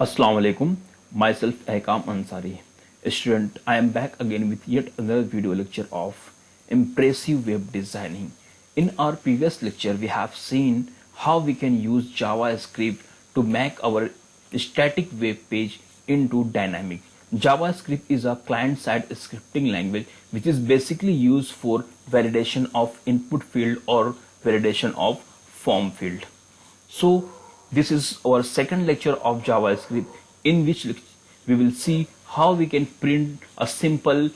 Assalamu alaikum. Myself Ahkam Ansari. Student, I am back again with yet another video lecture of impressive web designing. In our previous lecture, we have seen how we can use JavaScript to make our static web page into dynamic. JavaScript is a client-side scripting language which is basically used for validation of input field or validation of form field. So this is our second lecture of JavaScript, in which we will see how we can print a simple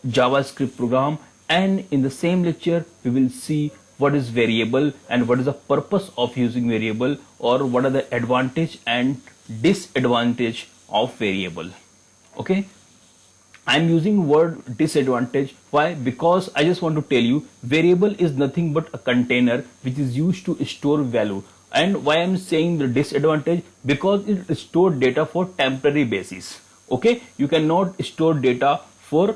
JavaScript program, and in the same lecture we will see what is variable and what is the purpose of using variable, or what are the advantage and disadvantage of variable. Okay, I'm using word disadvantage. Why? Because I just want to tell you variable is nothing but a container which is used to store value. And why I'm saying the disadvantage? Because it stores data for temporary basis. Okay, you cannot store data for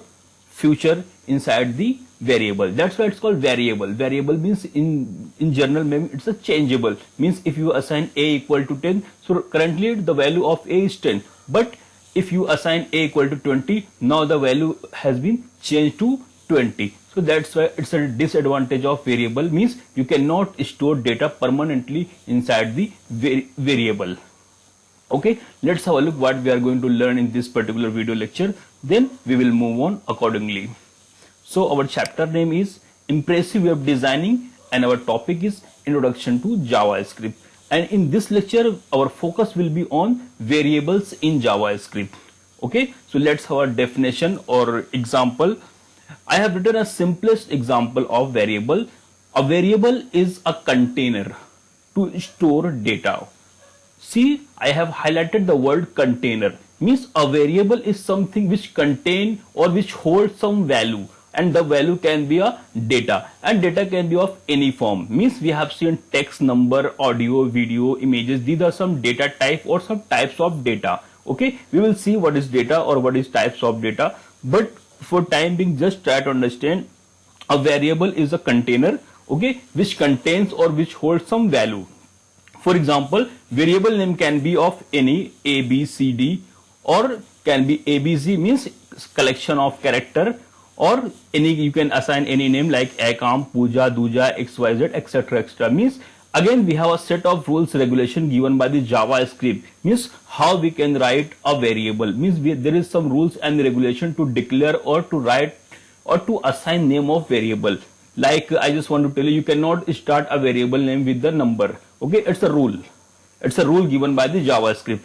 future inside the variable. That's why it's called variable. Variable means in general maybe it's a changeable. Means if you assign a equal to 10, so currently the value of a is 10. But if you assign a equal to 20, now the value has been changed to 20. So that's why it's a disadvantage of variable, means you cannot store data permanently inside the variable. Okay, let's have a look what we are going to learn in this particular video lecture. Then we will move on accordingly. So our chapter name is Impressive Web Designing and our topic is Introduction to JavaScript. And in this lecture, our focus will be on variables in JavaScript. Okay, so let's have a definition or example. I have written a simplest example of variable. A variable is a container to store data. See, I have highlighted the word container. Means a variable is something which contain or which holds some value, and the value can be a data, and data can be of any form. Means we have seen text, number, audio, video, images. These are some data type or some types of data. Okay, we will see what is data or what is types of data, but for time being just try to understand a variable is a container, okay, which contains or which holds some value. For example, variable name can be of any A, B, C, D, or can be ABC, means collection of character, or any you can assign any name like Akam, Pooja, Duja, XYZ, etc. etc. Means again we have a set of rules regulation given by the JavaScript, means how we can write a variable. Means there is some rules and regulation to declare or to write or to assign name of variable. Like I just want to tell you, you cannot start a variable name with the number. Okay, it's a rule. It's a rule given by the JavaScript.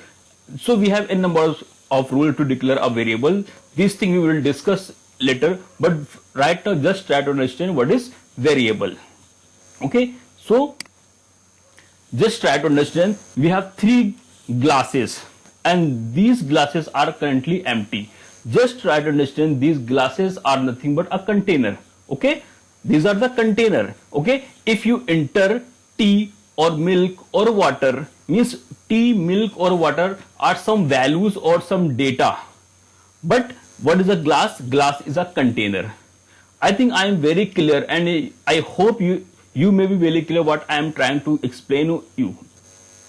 So we have a number of rules to declare a variable. This thing we will discuss later, but right now just try to understand what is variable. Okay, so just try to understand, we have three glasses and these glasses are currently empty. Just try to understand, these glasses are nothing but a container. Okay, these are the container. Okay, if you enter tea or milk or water, means tea, milk or water are some values or some data. But what is a glass? Glass is a container. I think I am very clear, and I hope you may be very clear what I am trying to explain to you.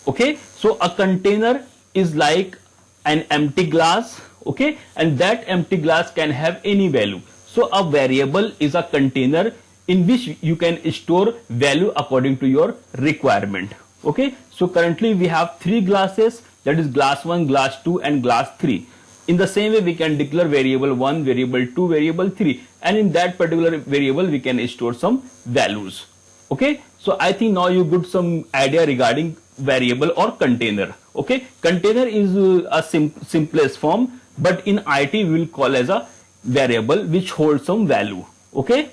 Okay, so a container is like an empty glass, okay, and that empty glass can have any value. So a variable is a container in which you can store value according to your requirement. Okay, so currently we have three glasses, that is glass 1, glass 2 and glass 3. In the same way we can declare variable 1, variable 2, variable 3, and in that particular variable we can store some values. Okay, so I think now you got some idea regarding variable or container. Okay, container is a simplest form, but in IT we will call as a variable which holds some value. Okay,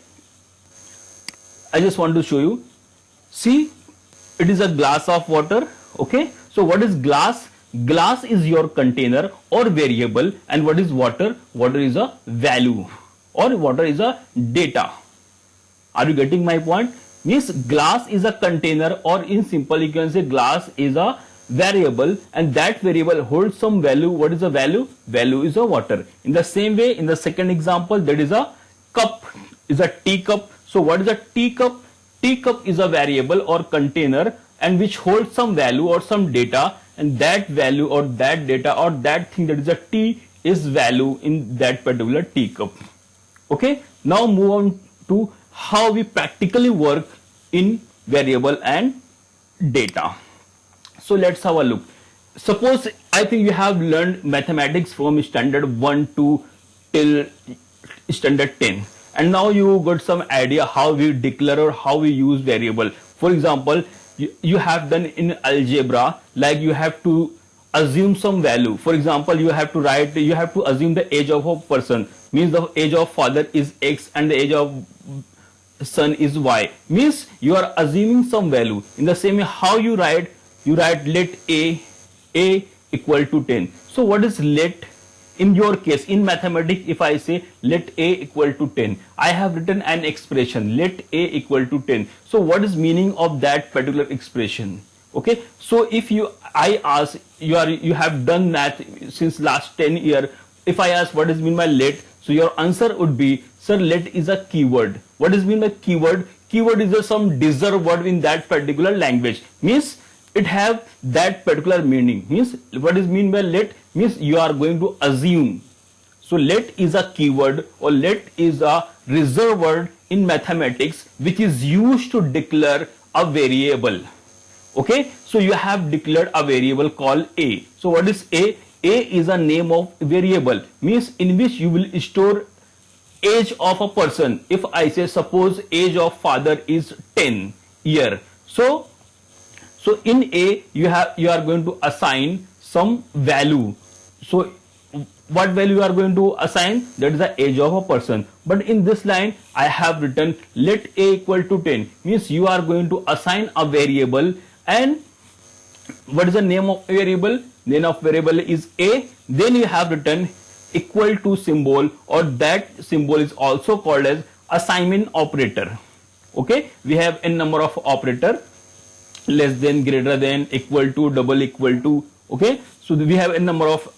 I just want to show you. See, it is a glass of water. Okay, so what is glass? Glass is your container or variable, and what is water? Water is a value or water is a data. Are you getting my point? Means glass is a container, or in simple you can say glass is a variable, and that variable holds some value. What is a value? Value is a water. In the same way, in the second example, that is a cup, is a teacup. So what is a teacup? Teacup is a variable or container and which holds some value or some data, and that value or that data or that thing, that is a T, is value in that particular teacup. Okay, now move on to how we practically work in variable and data. So let's have a look. Suppose, I think you have learned mathematics from standard 1 to till standard 10, and now you got some idea how we declare or how we use variable. For example, you have done in algebra, like you have to assume some value. For example, you have to assume the age of a person, means the age of father is X and the age of son is Y, means you are assuming some value. In the same way, how you write let a equal to 10. So what is let? In your case, in mathematics, if I say let a equal to 10, I have written an expression, let a equal to 10. So what is meaning of that particular expression? Okay, so if I ask, you have done math since last 10 years. If I ask what is mean by let, so your answer would be, sir, let is a keyword. What is mean by keyword? Keyword is some deserved word in that particular language, means it have that particular meaning. Means what is mean by let? Means you are going to assume. So let is a keyword, or let is a reserved word in mathematics, which is used to declare a variable. Okay, so you have declared a variable called a. So what is a? A is a name of variable, means in which you will store age of a person. If I say, suppose age of father is 10 year, so in a you are going to assign some value. So what value you are going to assign? That is the age of a person. But in this line I have written let a equal to 10, means you are going to assign a variable. And what is the name of variable? Name of variable is a. Then you have written equal to symbol, or that symbol is also called as assignment operator. Okay, we have n number of operator, less than, greater than, equal to, double equal to. Okay, so we have n number of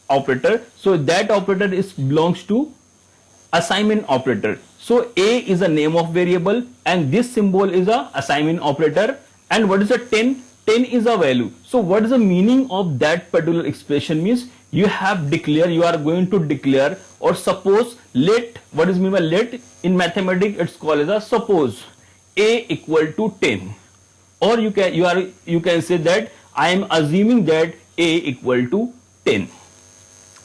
operator. So that operator belongs to assignment operator. So a is a name of variable and this symbol is a assignment operator. And what is a 10? 10 is a value. So what is the meaning of that particular expression? Means you have declared, you are going to declare, or suppose let. What is mean by let? In mathematics it's called as a suppose a equal to 10, or you can say that I am assuming that a equal to 10.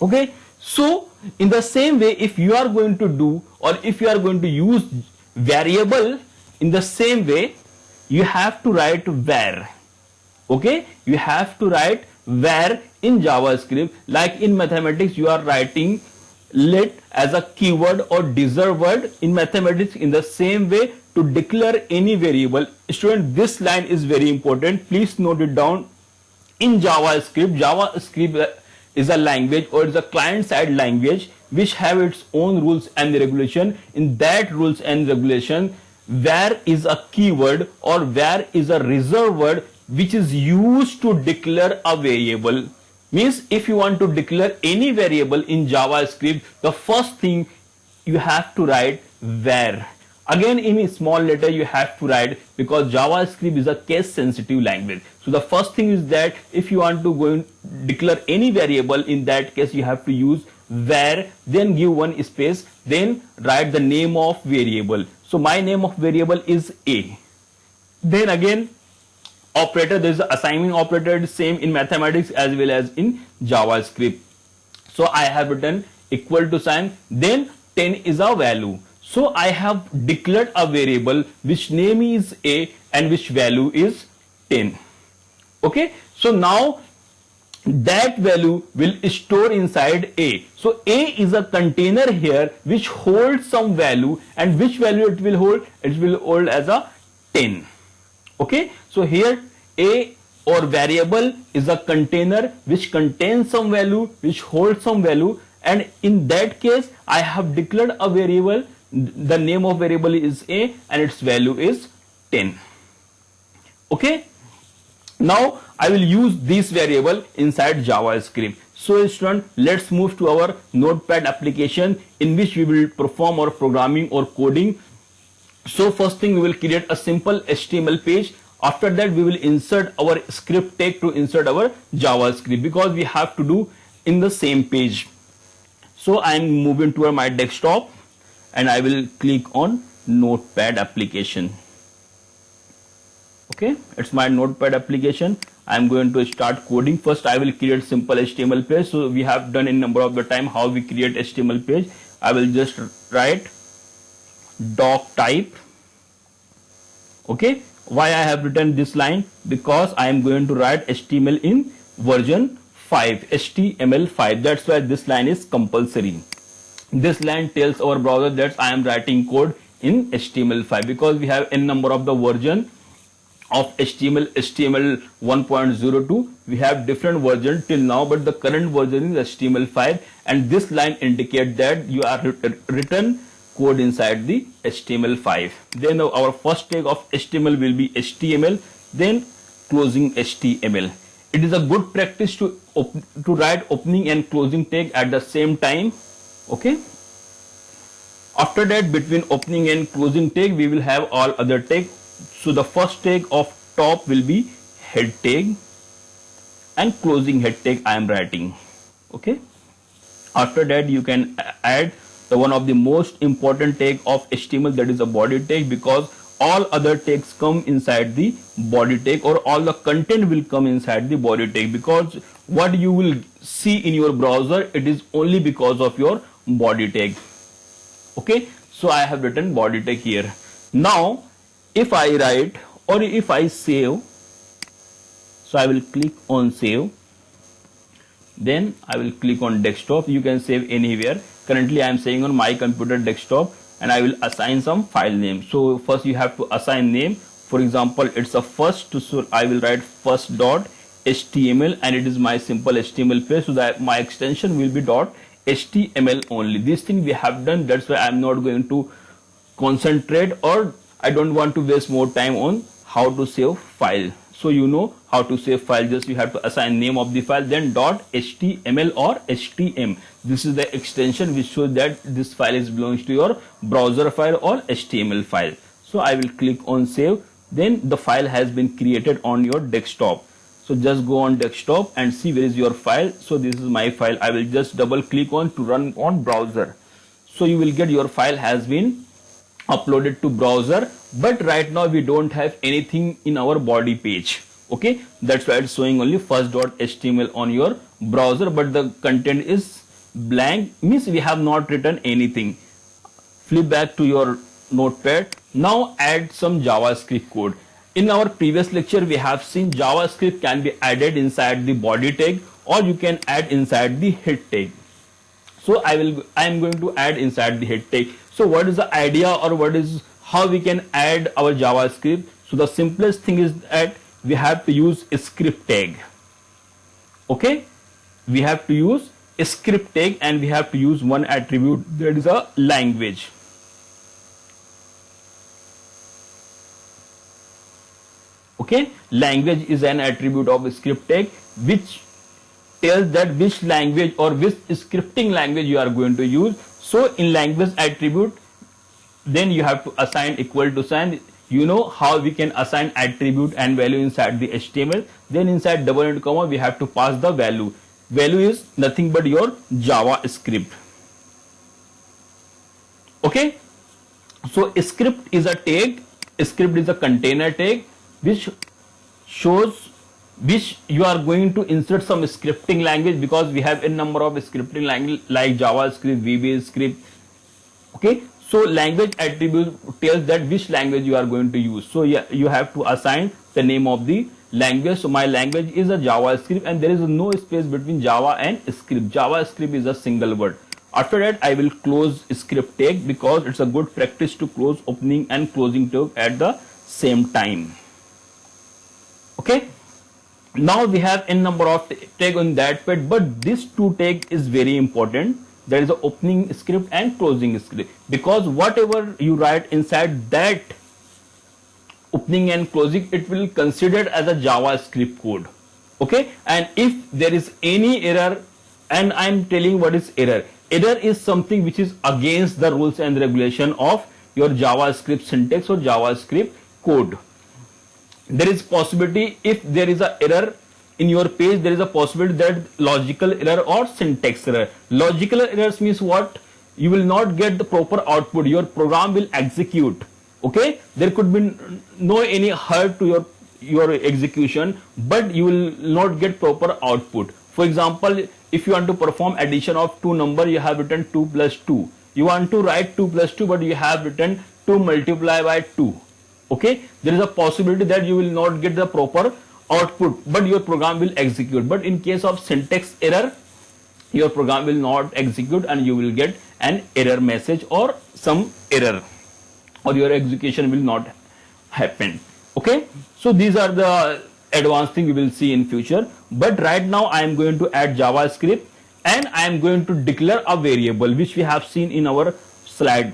Okay, so in the same way, if you are going to do, or if you are going to use variable, in the same way you have to write var. Okay, you have to write var in JavaScript. Like in mathematics you are writing let as a keyword or deserved word in mathematics. In the same way, to declare any variable, student, this line is very important, please note it down. In JavaScript is a language, or is a client-side language, which have its own rules and regulation. In that rules and regulation, var is a keyword or var is a reserved word which is used to declare a variable. Means if you want to declare any variable in JavaScript, the first thing you have to write var. Again, in a small letter you have to write, because JavaScript is a case sensitive language. So the first thing is that if you want to go and declare any variable, in that case you have to use var, then give one space, then write the name of variable. So my name of variable is a. Then again, operator, there is the assignment operator, same in mathematics as well as in JavaScript. So I have written equal to sign, then 10 is a value. So I have declared a variable which name is a and which value is 10. Okay, so now that value will store inside a. So a is a container here which holds some value, and which value it will hold? It will hold as a 10. Okay, so here a or variable is a container which contains some value, which holds some value, and in that case I have declared a variable. The name of variable is a and its value is 10. Okay, now I will use this variable inside JavaScript. So student, let's move to our Notepad application in which we will perform our programming or coding. So first thing, we will create a simple HTML page. After that, we will insert our script tag to insert our JavaScript, because we have to do in the same page. So I am moving to my desktop and I will click on Notepad application. Okay, it's my Notepad application. I'm going to start coding. First, I will create simple HTML page. So we have done in number of the time how we create HTML page. I will just write doc type. Okay, why I have written this line? Because I am going to write HTML in version 5, HTML5. That's why this line is compulsory. This line tells our browser that I am writing code in HTML5, because we have n number of the version of HTML 1.02. we have different version till now, but the current version is HTML5, and this line indicates that you are written code inside the HTML5. Then our first tag of HTML will be HTML, then closing HTML. It is a good practice to write opening and closing tag at the same time. Okay, after that, between opening and closing tag, we will have all other tag. So the first tag of top will be head tag, and closing head tag I am writing. Okay, after that, you can add the one of the most important tag of HTML, that is a body tag, because all other tags come inside the body tag, or all the content will come inside the body tag, because what you will see in your browser, it is only because of your body tag. Okay, so I have written body tag here. Now if I write or if I save, so I will click on save, then I will click on desktop. You can save anywhere. Currently I am saying on my computer desktop, and I will assign some file name. So first you have to assign name. For example, it's a first, so I will write first.html, and it is my simple HTML page, so that my extension will be .html only. This thing we have done, that's why I am not going to concentrate, or I don't want to waste more time on how to save file. So you know how to save file, just you have to assign name of the file, then .html or htm. This is the extension which shows that this file is belongs to your browser file or HTML file. So I will click on save, then the file has been created on your desktop. So just go on desktop and see where is your file. So this is my file. I will just double click on to run on browser. So you will get your file has been uploaded to browser, but right now we don't have anything in our body page. Okay, that's why it's showing only first.html on your browser, but the content is blank, means we have not written anything. Flip back to your notepad. Now add some JavaScript code. In our previous lecture, we have seen JavaScript can be added inside the body tag, or you can add inside the head tag. So I am going to add inside the head tag. So what is the idea, or what is how we can add our JavaScript? So the simplest thing is that we have to use a script tag. Okay, we have to use a script tag, and we have to use one attribute, that is a language. Okay, language is an attribute of a script tag which tells that which language or which scripting language you are going to use. So in language attribute, then you have to assign equal to sign. You know how we can assign attribute and value inside the HTML. Then inside double and comma, we have to pass the value. Value is nothing but your JavaScript. Okay, so a script is a tag. A script is a container tag which shows which you are going to insert some scripting language, because we have a number of scripting language like JavaScript, VB script. Okay, so language attribute tells that which language you are going to use. So yeah, you have to assign the name of the language. So my language is a JavaScript, and there is no space between Java and script. JavaScript is a single word. After that, I will close script tag, because it's a good practice to close opening and closing tag at the same time. Okay, now we have n number of tag on that page, but this two tag is very important. There is a opening script and closing script, because whatever you write inside that opening and closing, it will considered as a JavaScript code. Okay, and if there is any error, and I am telling what is error. Error is something which is against the rules and regulation of your JavaScript syntax or JavaScript code. there is possibility, if there is a error in your page, there is a possibility that logical error or syntax error. Logical errors means what? You will not get the proper output, your program will execute. Okay, there could be no any hurt to your execution, but you will not get proper output. For example, if you want to perform addition of two number, you have written 2 plus 2. You want to write 2 plus 2, but you have written 2 multiply by 2. Okay, there is a possibility that you will not get the proper output, but your program will execute. But in case of syntax error, your program will not execute and you will get an error message or some error, or your execution will not happen. Okay, so these are the advanced thing we will see in future, but right now I am going to add JavaScript and I am going to declare a variable, which we have seen in our slide.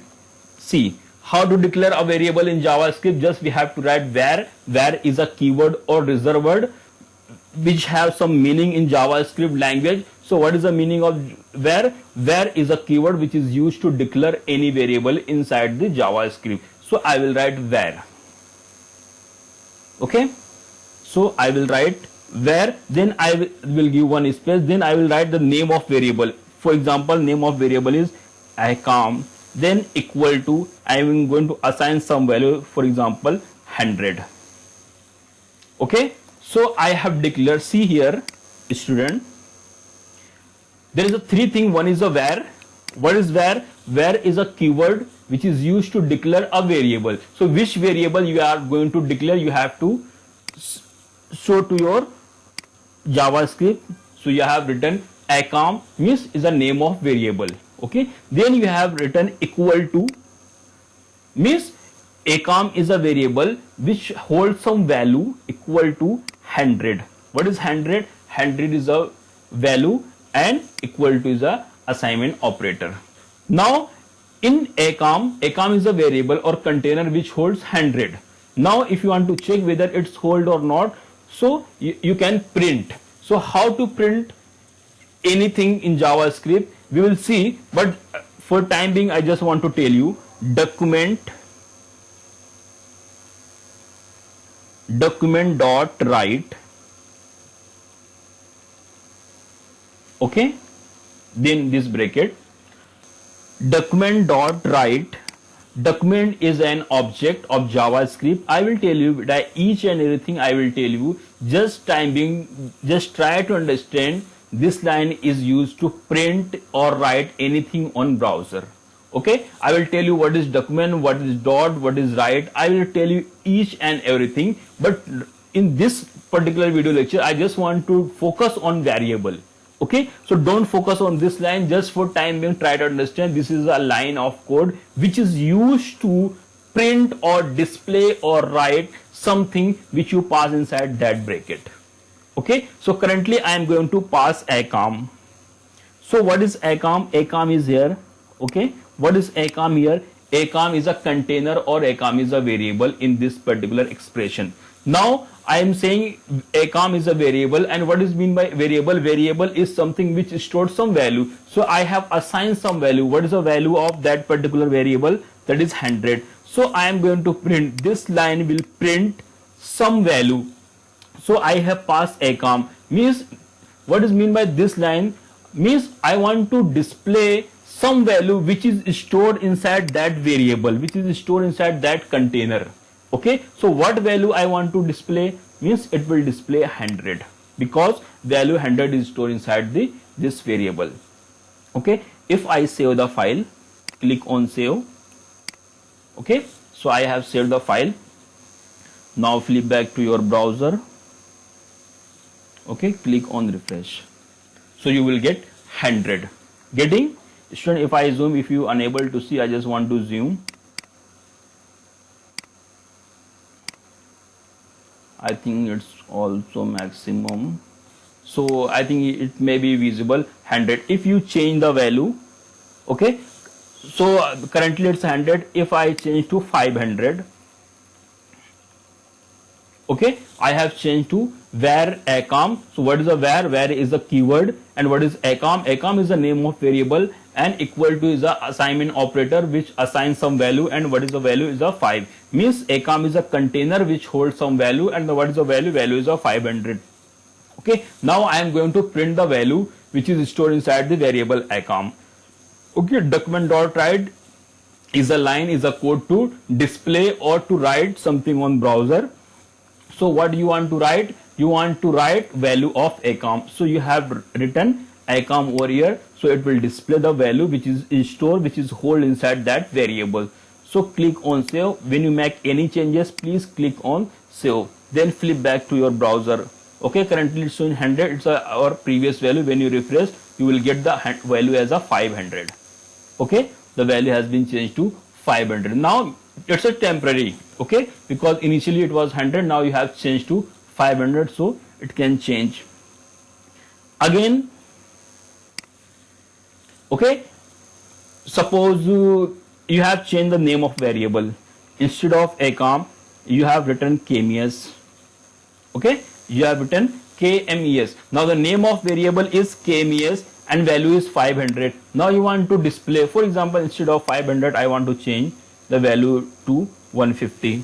See how to declare a variable in JavaScript. Just we have to write var. Var is a keyword or reserved word which have some meaning in JavaScript language. So what is the meaning of var? Var is a keyword which is used to declare any variable inside the JavaScript. So I will write var. Okay, so I will write var, then I will give one space, then I will write the name of variable. For example, name of variable is icom, then equal to, I am going to assign some value, for example 100. Okay, so I have declared. See here, student, there is a three thing. One is a var. What is var? Var is a keyword which is used to declare a variable. So which variable you are going to declare, you have to show to your JavaScript. So you have written icom, means is a name of variable. Okay, then you have written equal to, means icom is a variable which holds some value equal to 100. What is 100? 100 is a value and equal to is a assignment operator. Now in icom is a variable or container which holds 100. Now if you want to check whether it's hold or not, so you can print. So how to print anything in JavaScript we will see, but for time being I just want to tell you, document dot write. Okay, then this bracket, document dot write. Document is an object of JavaScript. I will tell you that each and everything I will tell you. Just time being, just try to understand. This line is used to print or write anything on browser. Okay, I will tell you what is document, what is dot, what is write. I will tell you each and everything, but in this particular video lecture I just want to focus on variable. Okay, so don't focus on this line. Just for time being, try to understand this is a line of code which is used to print or display or write something which you pass inside that bracket. Okay, so currently I am going to pass icom. So what is icom? Icom is here. Okay, what is icom here? Icom is a container or icom is a variable in this particular expression. Now I am saying icom is a variable, and what is mean by variable? Variable is something which stores some value. So I have assigned some value. What is the value of that particular variable? That is 100. So I am going to print, this line will print some value. So I have passed icom, means what is mean by this line? Means I want to display some value which is stored inside that variable, which is stored inside that container. Okay, so what value I want to display? Means it will display 100 because value 100 is stored inside this variable. Okay, if I save the file, click on save. Okay, so I have saved the file. Now flip back to your browser. Okay, click on refresh. So you will get 100. Getting? Student, if I zoom, if you unable to see, I just want to zoom. I think it's also maximum. So I think it may be visible 100. If you change the value, okay, so currently it's 100. If I change to 500, Okay, I have changed to var acom. So what is a var? Var is a keyword, and what is acom? Acom is the name of variable, and equal to is a assignment operator which assigns some value, and what is the value is a 5. Means acom is a container which holds some value, and what is the value? Value is a 500. Okay, now I am going to print the value which is stored inside the variable acom. Okay, document dot write is a line, is a code to display or to write something on browser. So what you want to write? You want to write value of acom. So you have written acom over here. So it will display the value which is stored, which is hold inside that variable. So click on save. When you make any changes, please click on save. Then flip back to your browser. Okay, currently it's showing 100. It's our previous value. When you refresh, you will get the value as a 500. Okay, the value has been changed to 500. Now it's a temporary, okay, because initially it was 100, now you have changed to 500, so it can change again. Okay, suppose you have changed the name of variable. Instead of acom, you have written kmes. Okay, you have written kmes. Now the name of variable is kmes and value is 500. Now you want to display, for example, instead of 500 I want to change the value to 150.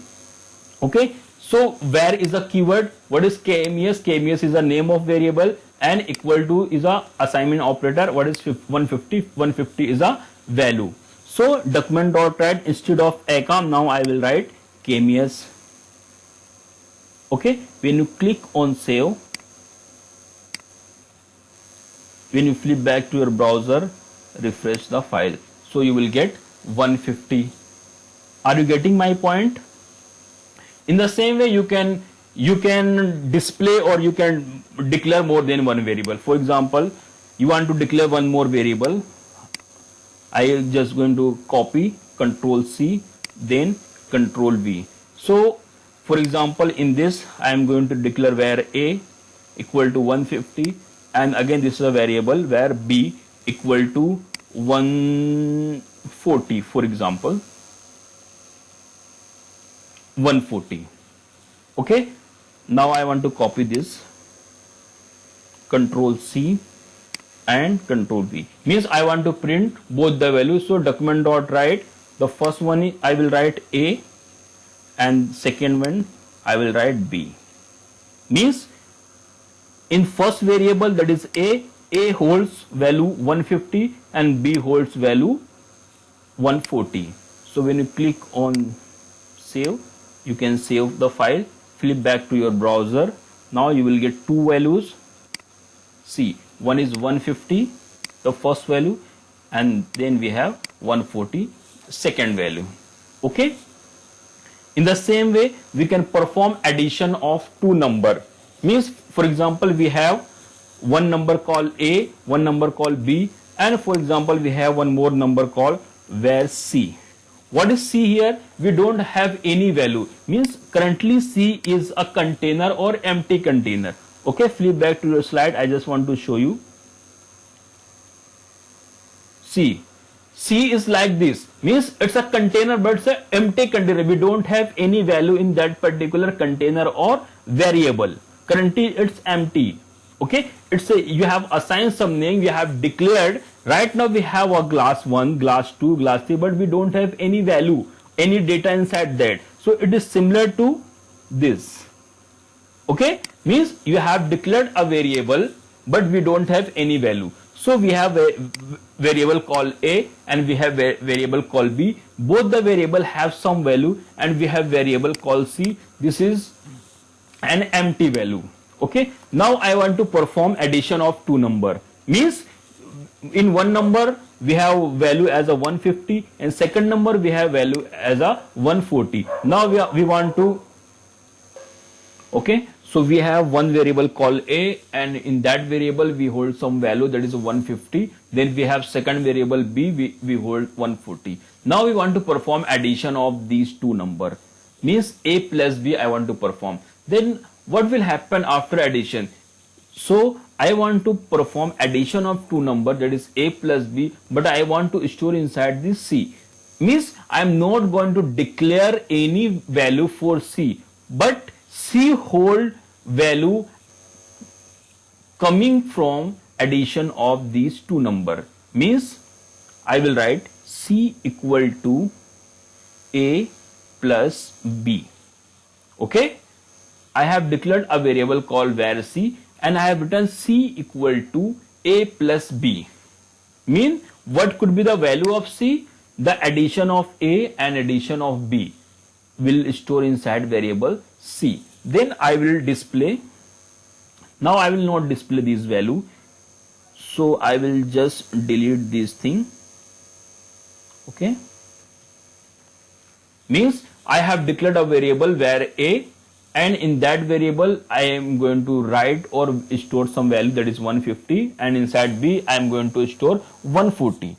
Okay, so where is a keyword? What is kmes? Kmes is a name of variable, and equal to is a assignment operator. What is 150? 150 is a value. So document dot write, instead of acom, now I will write kmes. Okay, when you click on save, when you flip back to your browser, refresh the file, so you will get 150. Are you getting my point? In the same way, you can display or you can declare more than one variable. For example, you want to declare one more variable. I am just going to copy, Control C, then Control V. So for example, in this I am going to declare var a equal to 150, and again this is a variable where b equal to 140, for example 140. Okay, now I want to copy this, Control C and Control V, means I want to print both the values. So document dot write, the first one I will write a, and second one I will write b. Means in first variable, that is a holds value 150 and b holds value 140. So when you click on save, you can save the file, flip back to your browser. Now you will get two values. See, one is 150, the first value, and then we have 140, second value. Okay, in the same way we can perform addition of two number. Means for example, we have one number called a, one number called b, and for example we have one more number called var c. What is c here? We don't have any value, means currently c is a container or empty container. Okay, flip back to your slide. I just want to show you. C is like this, means it's a container but it's an empty container. We don't have any value in that particular container or variable. Currently it's empty. Okay, it's a, you have assigned some name, you have declared. Right now we have a class 1, class 2, class 3, but we don't have any value, any data inside that. So it is similar to this. Okay, means you have declared a variable but we don't have any value. So we have a variable called a and we have a variable called b. Both the variable have some value, and we have variable called c. This is an empty value. Okay, now I want to perform addition of two number. Means in one number we have value as a 150, and second number we have value as a 140. Now we want to, okay, so we have one variable called a, and in that variable we hold some value, that is 150. Then we have second variable b, we hold 140. Now we want to perform addition of these two number. Means a plus b I want to perform. Then what will happen after addition? So I want to perform addition of two number, that is a plus b, but I want to store inside this c. Means I am not going to declare any value for c, but C hold value coming from addition of these two number. Means I will write C equal to A plus B. Okay, I have declared a variable called var C and I have written C equal to A plus B. Mean what could be the value of C? The addition of A and addition of B will store inside variable C. Then I will display. Now I will not display this value, so I will just delete this thing. Okay, means I have declared a variable var A, and in that variable I am going to write or store some value, that is 150, and inside B I am going to store 140.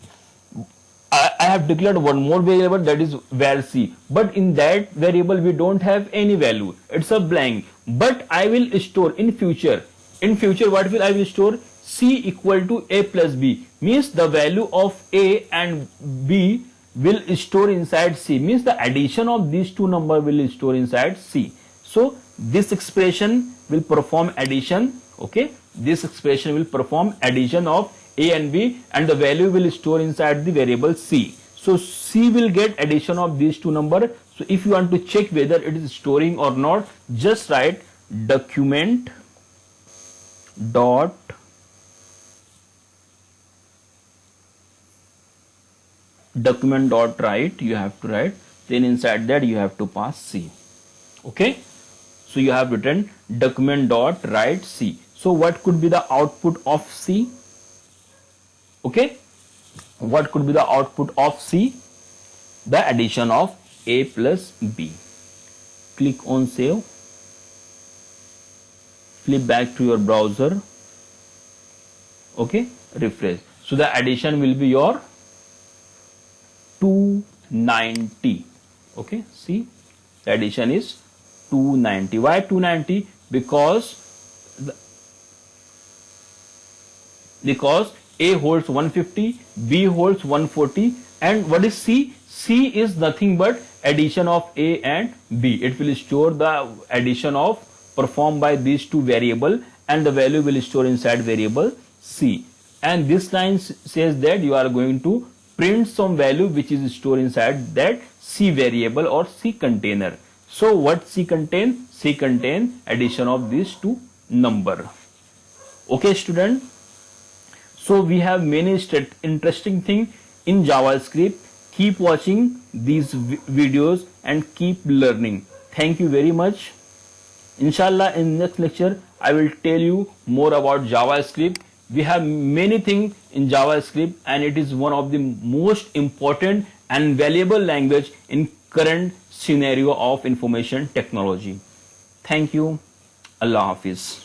I have declared one more variable, that is var C, but in that variable we don't have any value, it's a blank. But I will store in future what will I will store? C equal to A plus B, means the value of A and B will store inside C, means the addition of these two number will store inside C. So this expression will perform addition. Okay, this expression will perform addition of A and B, and the value will store inside the variable C. So C will get addition of these two number. So if you want to check whether it is storing or not, just write document dot write, you have to write, then inside that you have to pass C. Okay, so you have written document dot write C. So what could be the output of C? Okay, what could be the output of C? The addition of A plus B. Click on save, flip back to your browser. Okay, refresh. So the addition will be your 290. Okay, see, the addition is 290. Why 290? Because A holds 150, B holds 140, and what is C? C is nothing but addition of A and B. It will store the addition of performed by these two variable, and the value will store inside variable C. And this line says that you are going to print some value which is stored inside that C variable or C container. So what C contain? C contain addition of these two number. Okay student, so we have many interesting thing in JavaScript. Keep watching these videos and keep learning. Thank you very much. Inshallah, in next lecture I will tell you more about JavaScript. We have many things in JavaScript, and it is one of the most important and valuable language in current scenario of information technology. Thank you. Allah Hafiz.